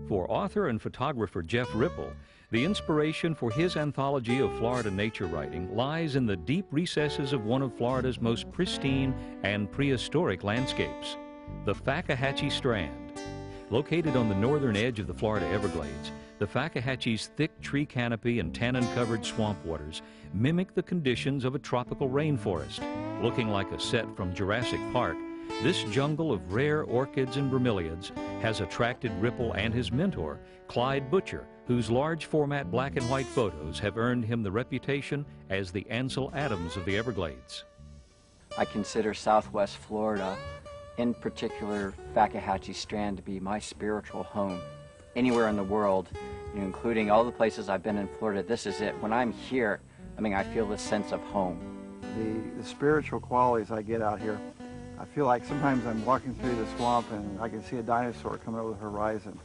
For author and photographer Jeff Ripple, the inspiration for his anthology of Florida nature writing lies in the deep recesses of one of Florida's most pristine and prehistoric landscapes, the Fakahatchee Strand. Located on the northern edge of the Florida Everglades, the Fakahatchee's thick tree canopy and tannin-covered swamp waters mimic the conditions of a tropical rainforest. Looking like a set from Jurassic Park, this jungle of rare orchids and bromeliads has attracted Ripple and his mentor, Clyde Butcher, whose large format black and white photos have earned him the reputation as the Ansel Adams of the Everglades. I consider Southwest Florida, in particular Fakahatchee Strand, to be my spiritual home. Anywhere in the world, including all the places I've been in Florida, this is it. When I'm here, I feel this sense of home. The spiritual qualities I get out here, I feel like sometimes I'm walking through the swamp and I can see a dinosaur coming over the horizon.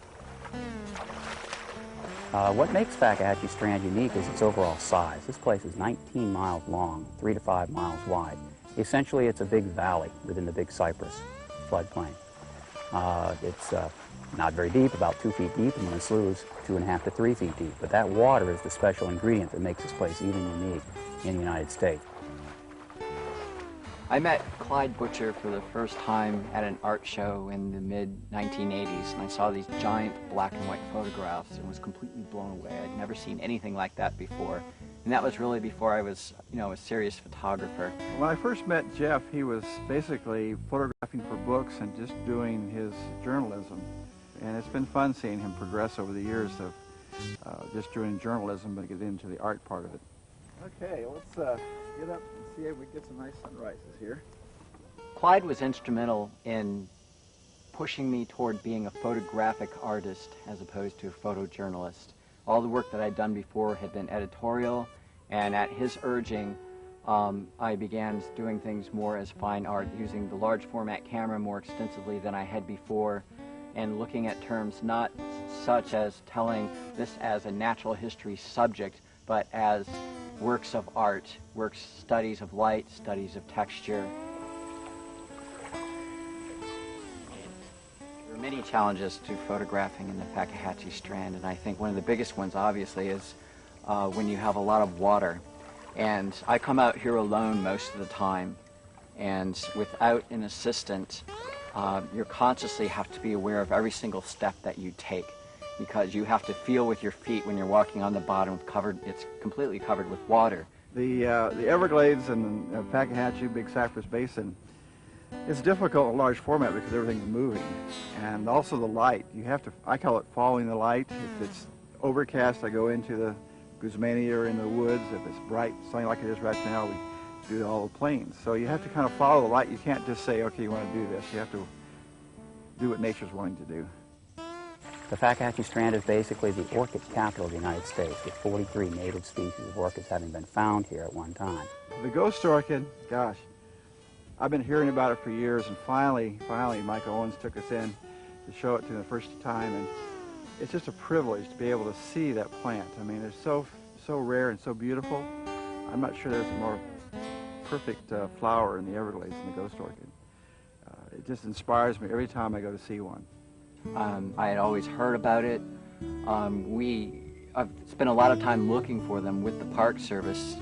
What makes Fakahatchee Strand unique is its overall size. This place is 19 miles long, 3 to 5 miles wide. Essentially, it's a big valley within the Big Cypress floodplain. It's not very deep, about 2 feet deep, and the sloughs 2.5 to 3 feet deep. But that water is the special ingredient that makes this place even unique in the United States. I met Clyde Butcher for the first time at an art show in the mid-1980s, and I saw these giant black and white photographs and was completely blown away. I'd never seen anything like that before. And that was really before I was, a serious photographer. When I first met Jeff, he was basically photographing for books and just doing his journalism. And it's been fun seeing him progress over the years of just doing journalism, but get into the art part of it. Okay, let's get up and see if we get some nice sunrises here. Clyde was instrumental in pushing me toward being a photographic artist as opposed to a photojournalist. All the work that I'd done before had been editorial, and at his urging, I began doing things more as fine art, using the large format camera more extensively than I had before, and looking at terms not such as telling this as a natural history subject, but as works of art, studies of light, studies of texture. There are many challenges to photographing in the Fakahatchee Strand, and I think one of the biggest ones, obviously, is when you have a lot of water. And I come out here alone most of the time, and without an assistant, you consciously have to be aware of every single step that you take, because you have to feel with your feet when you're walking on the bottom. It's completely covered with water. The Everglades and the Fakahatchee Big Cypress Basin, it's difficult in large format because everything's moving, and also the light. I call it following the light. If it's overcast, I go into the Guzmania or in the woods. If it's bright, sunny like it is right now, we do all the plains. So you have to kind of follow the light. You can't just say, okay, you want to do this. You have to do what nature's willing to do. The Fakahatchee Strand is basically the orchid capital of the United States, with 43 native species of orchids having been found here at one time. The ghost orchid, gosh, I've been hearing about it for years, and finally, Mike Owens took us in to show it to the first time, and it's just a privilege to be able to see that plant. It's so rare and so beautiful. I'm not sure there's a more perfect flower in the Everglades than the ghost orchid. It just inspires me every time I go to see one. I had always heard about it. I've spent a lot of time looking for them with the Park Service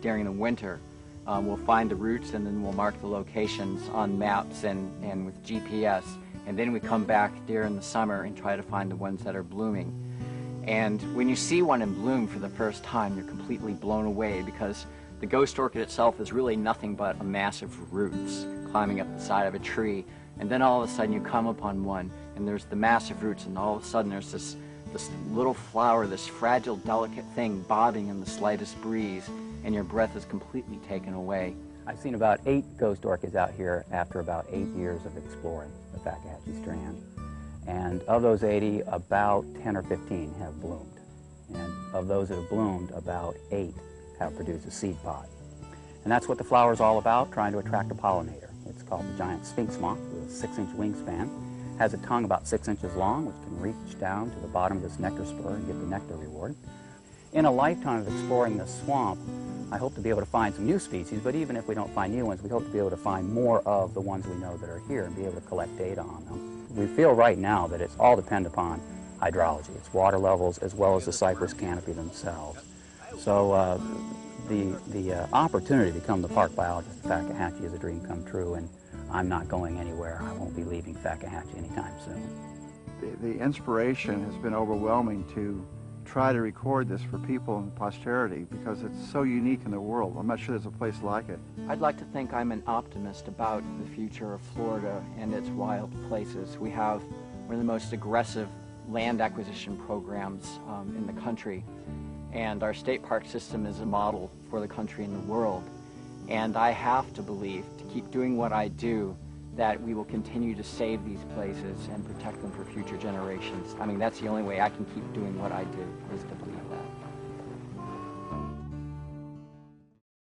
during the winter. We'll find the roots, and then we'll mark the locations on maps and with GPS. And then we come back during the summer and try to find the ones that are blooming. And when you see one in bloom for the first time, you're completely blown away, because the ghost orchid itself is really nothing but a mass of roots climbing up the side of a tree. And then all of a sudden you come upon one, and there's the massive roots, and all of a sudden there's this little flower, this fragile, delicate thing bobbing in the slightest breeze, and your breath is completely taken away. I've seen about 8 ghost orchids out here after about 8 years of exploring the Fakahatchee Strand. And of those 80, about 10 or 15 have bloomed. And of those that have bloomed, about 8 have produced a seed pod. And that's what the flower is all about, trying to attract a pollinator. It's called the giant sphinx moth with a 6-inch wingspan. Has a tongue about 6 inches long, which can reach down to the bottom of this nectar spur and get the nectar reward. In a lifetime of exploring this swamp, I hope to be able to find some new species, but even if we don't find new ones, we hope to be able to find more of the ones we know that are here and be able to collect data on them. We feel right now that it's all dependent upon hydrology. It's water levels as well as the cypress canopy themselves. So the opportunity to become the park biologist at Fakahatchee is a dream come true, and I'm not going anywhere. I won't be leaving Fakahatchee anytime soon. The inspiration has been overwhelming to try to record this for people and posterity because it's so unique in the world. I'm not sure there's a place like it. I'd like to think I'm an optimist about the future of Florida and its wild places. We have one of the most aggressive land acquisition programs in the country, and our state park system is a model for the country and the world. And I have to believe, to keep doing what I do, that we will continue to save these places and protect them for future generations. I mean, that's the only way I can keep doing what I do, is to